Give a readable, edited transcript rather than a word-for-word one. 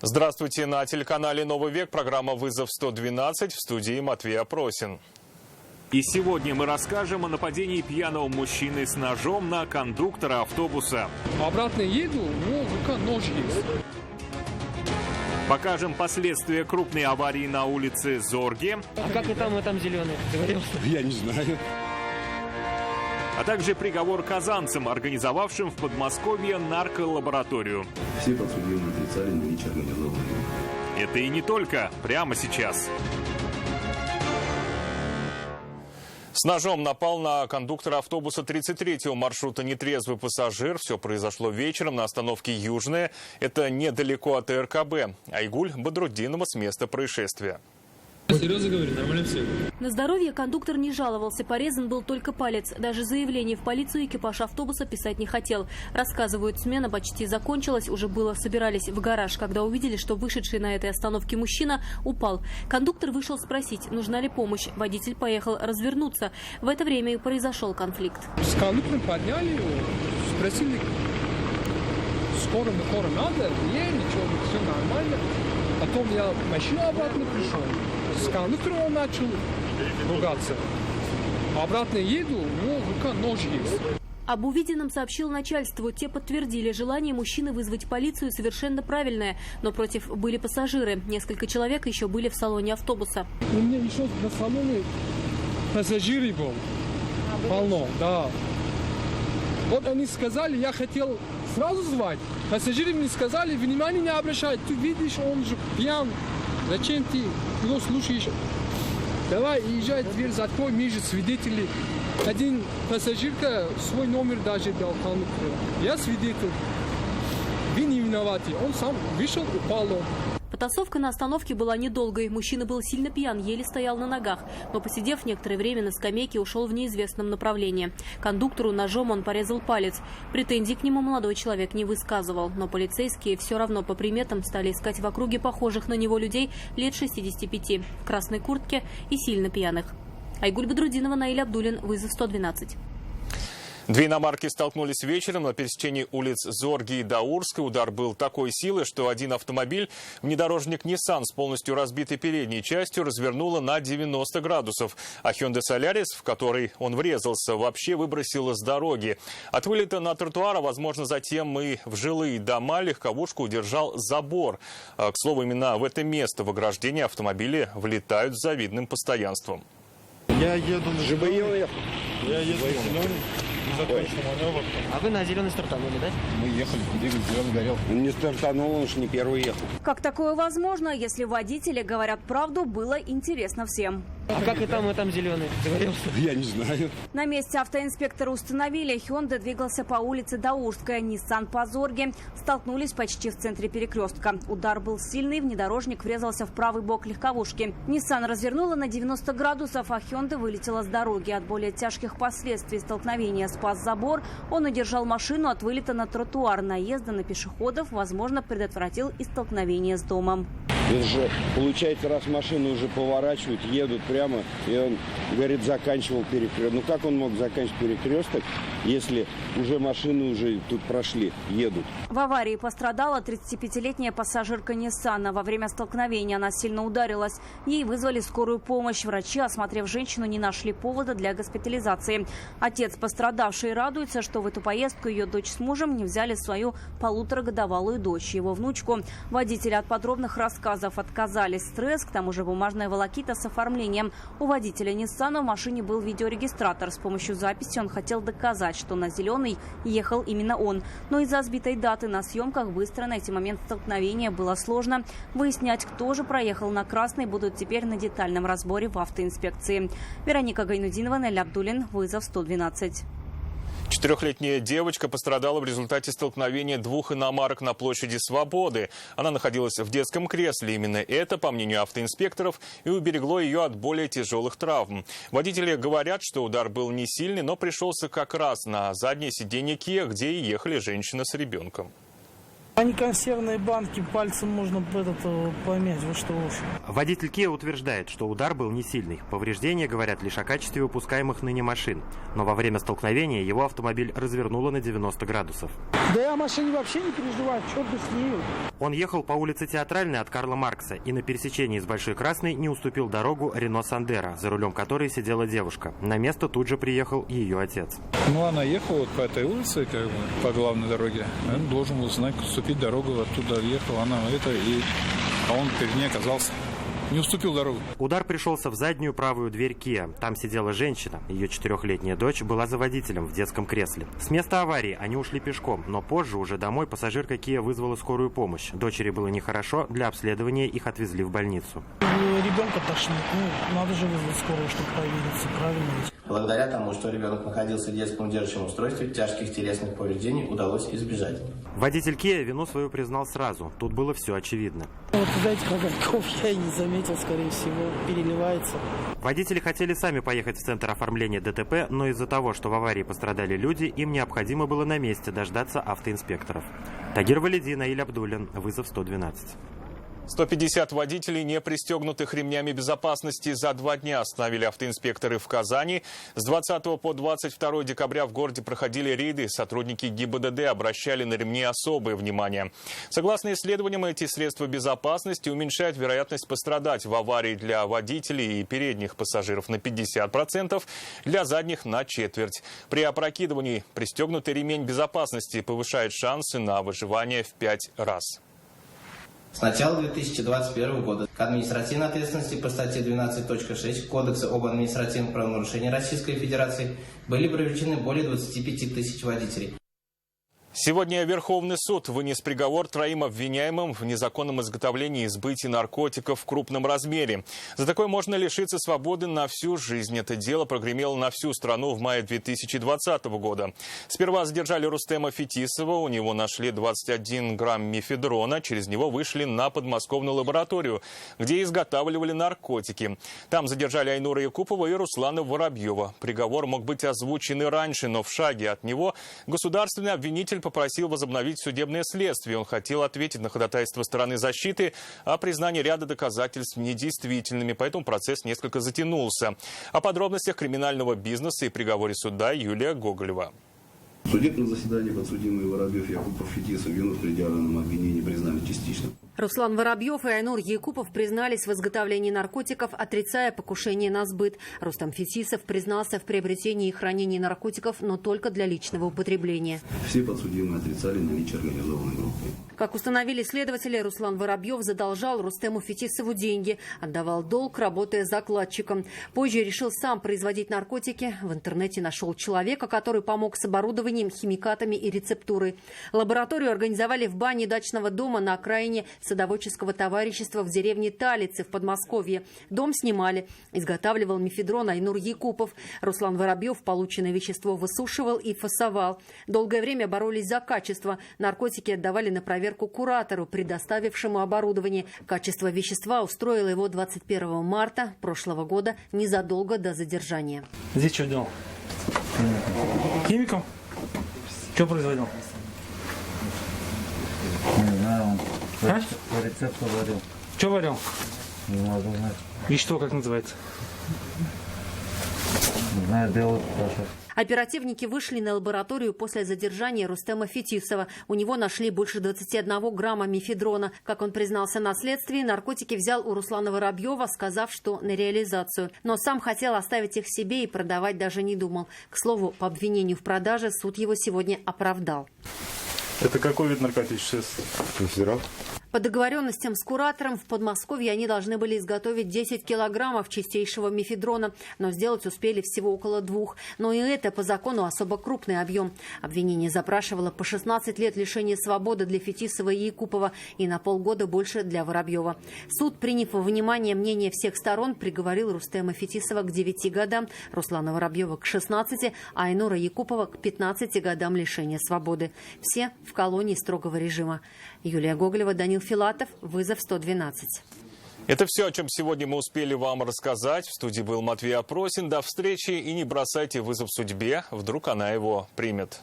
Здравствуйте, на телеканале «Новый век» программа «Вызов 112», в студии Матвей Опросин. И сегодня мы расскажем о нападении пьяного мужчины с ножом на кондуктора автобуса. Обратно еду, но в руках нож есть. Покажем последствия крупной аварии на улице Зорге. А как и там зеленый? Я не знаю. А также приговор казанцам, организовавшим в Подмосковье нарколабораторию. Все подсудимые отрицали наличие организованного. Это и не только. Прямо сейчас. С ножом напал на кондуктора автобуса 33-го маршрута нетрезвый пассажир. Все произошло вечером на остановке «Южная». Это недалеко от РКБ. Айгуль Бодруддинова с места происшествия. Серьезно говорю, нормально все. На здоровье кондуктор не жаловался, порезан был только палец. Даже заявление в полицию экипаж автобуса писать не хотел. Рассказывают, смена почти закончилась, уже было собирались в гараж, когда увидели, что вышедший на этой остановке мужчина упал. Кондуктор вышел спросить, нужна ли помощь. Водитель поехал развернуться. В это время и произошел конфликт. С кондуктором подняли его, спросили, скоро надо? Нет, ничего, все нормально. Потом я в машину обратно пришел. С кондуктором он начал ругаться. Обратно еду, но в руках нож есть. Об увиденном сообщил начальству. Те подтвердили, желание мужчины вызвать полицию совершенно правильное. Но против были пассажиры. Несколько человек еще были в салоне автобуса. У меня еще на салоне пассажиры был. Полно, да. Вот они сказали, я хотел сразу звать. Пассажиры мне сказали, внимание не обращай. Ты видишь, он же пьян. Зачем ты его слушаешь? Давай, езжай, дверь закрой, мы же свидетели. Один пассажирка свой номер даже дал кондуктору. Я свидетель. Вы не виноваты. Он сам вышел, упал. Потасовка на остановке была недолгой. Мужчина был сильно пьян, еле стоял на ногах. Но, посидев некоторое время на скамейке, ушел в неизвестном направлении. Кондуктору ножом он порезал палец. Претензий к нему молодой человек не высказывал. Но полицейские все равно по приметам стали искать в округе похожих на него людей лет 65, в красной куртке и сильно пьяных. Айгуль Бодруддинова, Наиль Абдуллин, «Вызов 112». Две иномарки столкнулись вечером на пересечении улиц Зорги и Даурской. Удар был такой силы, что один автомобиль, внедорожник Nissan с полностью разбитой передней частью, развернуло на 90 градусов. А Hyundai Solaris, в который он врезался, вообще выбросило с дороги. От вылета на тротуар, возможно, затем и в жилые дома, легковушку удержал забор. К слову, именно в это место в ограждении автомобили влетают с завидным постоянством. Я еду на зеленый. Я еду на зеленый. А вы на зеленый стартанули, да? Мы ехали, двигатель зеленый горел. Он не стартанул, он уж не первый ехал. Как такое возможно, если водители говорят правду, было интересно всем. А как и там зеленый? Я не знаю. На месте автоинспектора установили, Hyundai двигался по улице Даурская, Nissan по Зорге. Столкнулись почти в центре перекрестка. Удар был сильный, внедорожник врезался в правый бок легковушки. Nissan развернула на 90 градусов, а Hyundai вылетела с дороги. От более тяжких последствий столкновения спас забор. Он удержал машину от вылета на тротуар. Наезда на пешеходов, возможно, предотвратил и столкновение с домом. Это же, получается, раз машины уже поворачивают, едут прямо, и он, говорит, заканчивал перекресток. Ну как он мог заканчивать перекресток, если уже машины уже тут прошли, едут? В аварии пострадала 35-летняя пассажирка Ниссана. Во время столкновения она сильно ударилась. Ей вызвали скорую помощь. Врачи, осмотрев женщину, не нашли повода для госпитализации. Отец пострадавшей радуется, что в эту поездку ее дочь с мужем не взяли свою 1,5-годовалую дочь, его внучку. Водители от подробных рассказов отказались. Стресс, к тому же бумажная волокита с оформлением. У водителя Ниссана в машине был видеорегистратор. С помощью записи он хотел доказать, что на зеленый ехал именно он. Но из-за сбитой даты на съемках быстро найти момент столкновения было сложно. Выяснять, кто же проехал на красный, будут теперь на детальном разборе в автоинспекции. Вероника Гайнудинова, Наиль Абдуллин, «Вызов 112». 4-летняя девочка пострадала в результате столкновения двух иномарок на площади Свободы. Она находилась в детском кресле. Именно это, по мнению автоинспекторов, и уберегло ее от более тяжелых травм. Водители говорят, что удар был не сильный, но пришелся как раз на заднее сиденье Kia, где и ехали женщина с ребенком. Они консервные банки, пальцем можно помять, вы что уж. Водитель Kia утверждает, что удар был не сильный. Повреждения говорят лишь о качестве выпускаемых ныне машин. Но во время столкновения его автомобиль развернуло на 90 градусов. Да я о машине вообще не переживаю, черт бы с нею. Он ехал по улице Театральной от Карла Маркса и на пересечении с Большой Красной не уступил дорогу Рено Сандеро, за рулем которой сидела девушка. На место тут же приехал ее отец. Она ехала вот по этой улице, по главной дороге. Он должен был знать, уступить дорогу, оттуда въехала она, а он перед ней оказался. Не уступил дорогу. Удар пришелся в заднюю правую дверь Kia. Там сидела женщина. Ее 4-летняя дочь была за водителем в детском кресле. С места аварии они ушли пешком, но позже уже домой пассажирка Kia вызвала скорую помощь. Дочери было нехорошо, для обследования их отвезли в больницу. Ребенка тошнит, надо же вызвать скорую, чтобы провериться, правильно ведь. Благодаря тому, что ребенок находился в детском удерживающем устройстве, тяжких телесных повреждений удалось избежать. Водитель Kia вину свою признал сразу. Тут было все очевидно. Вот знаете, огоньков я и не заметил, скорее всего, переливается. Водители хотели сами поехать в центр оформления ДТП, но из-за того, что в аварии пострадали люди, им необходимо было на месте дождаться автоинспекторов. Тагир Валидин, Аиль Абдуллин, вызов 112. 150 водителей, не пристегнутых ремнями безопасности, за 2 дня остановили автоинспекторы в Казани. С 20 по 22 декабря в городе проходили рейды. Сотрудники ГИБДД обращали на ремни особое внимание. Согласно исследованиям, эти средства безопасности уменьшают вероятность пострадать в аварии для водителей и передних пассажиров на 50%, для задних на 1/4. При опрокидывании пристегнутый ремень безопасности повышает шансы на выживание в 5 раз. С начала 2021 года к административной ответственности по статье 12.6 Кодекса об административных правонарушениях Российской Федерации были привлечены более 25 тысяч водителей. Сегодня Верховный суд вынес приговор 3 обвиняемым в незаконном изготовлении и сбытии наркотиков в крупном размере. За такое можно лишиться свободы на всю жизнь. Это дело прогремело на всю страну в мае 2020 года. Сперва задержали Рустема Фетисова. У него нашли 21 грамм мефедрона. Через него вышли на подмосковную лабораторию, где изготавливали наркотики. Там задержали Айнура Якупова и Руслана Воробьева. Приговор мог быть озвучен и раньше, но в шаге от него государственный обвинитель попросил возобновить судебное следствие. Он хотел ответить на ходатайство стороны защиты о признании ряда доказательств недействительными, поэтому процесс несколько затянулся. О подробностях криминального бизнеса и приговоре суда Юлия Гоголева. В судебном заседании подсудимые Воробьев, Якупов, Фетисов вину в предъявленном обвинении признали частично. Руслан Воробьев и Айнур Якупов признались в изготовлении наркотиков, отрицая покушение на сбыт. Рустам Фетисов признался в приобретении и хранении наркотиков, но только для личного употребления. Все подсудимые отрицали наличие организованной группы. Как установили следователи, Руслан Воробьев задолжал Рустему Фетисову деньги, отдавал долг, работая закладчиком. Позже решил сам производить наркотики. В интернете нашел человека, который помог с оборудованием, химикатами и рецептурой. Лабораторию организовали в бане дачного дома на окраине садоводческого товарищества в деревне Талицы в Подмосковье. Дом снимали. Изготавливал мефедрон Айнур Якупов. Руслан Воробьев полученное вещество высушивал и фасовал. Долгое время боролись за качество. Наркотики отдавали на проверку куратору, предоставившему оборудование. Качество вещества устроило его 21 марта прошлого года, незадолго до задержания. Здесь что делал? Химиком? Что производил? Не знаю, А? по рецепту варил. Что варил? Не могу знать. Вещество как называется? Не знаю, белый порошок. Оперативники вышли на лабораторию после задержания Рустема Фетисова. У него нашли больше 21 грамма мефедрона. Как он признался на следствии, наркотики взял у Руслана Воробьева, сказав, что на реализацию. Но сам хотел оставить их себе и продавать даже не думал. К слову, по обвинению в продаже суд его сегодня оправдал. Это какой вид наркотических средств? Мефедрон. По договоренностям с куратором в Подмосковье они должны были изготовить 10 килограммов чистейшего мефедрона, но сделать успели всего около 2. Но и это по закону особо крупный объем. Обвинение запрашивало по 16 лет лишения свободы для Фетисова и Якупова и на полгода больше для Воробьева. Суд, приняв во внимание мнение всех сторон, приговорил Рустема Фетисова к 9 годам, Руслана Воробьева к 16, а Айнура Якупова к 15 годам лишения свободы. Все в колонии строгого режима. Юлия Гоголева, Данил Филатов, вызов 112. Это все, о чем сегодня мы успели вам рассказать. В студии был Матвей Опросин. До встречи и не бросайте вызов судьбе. Вдруг она его примет.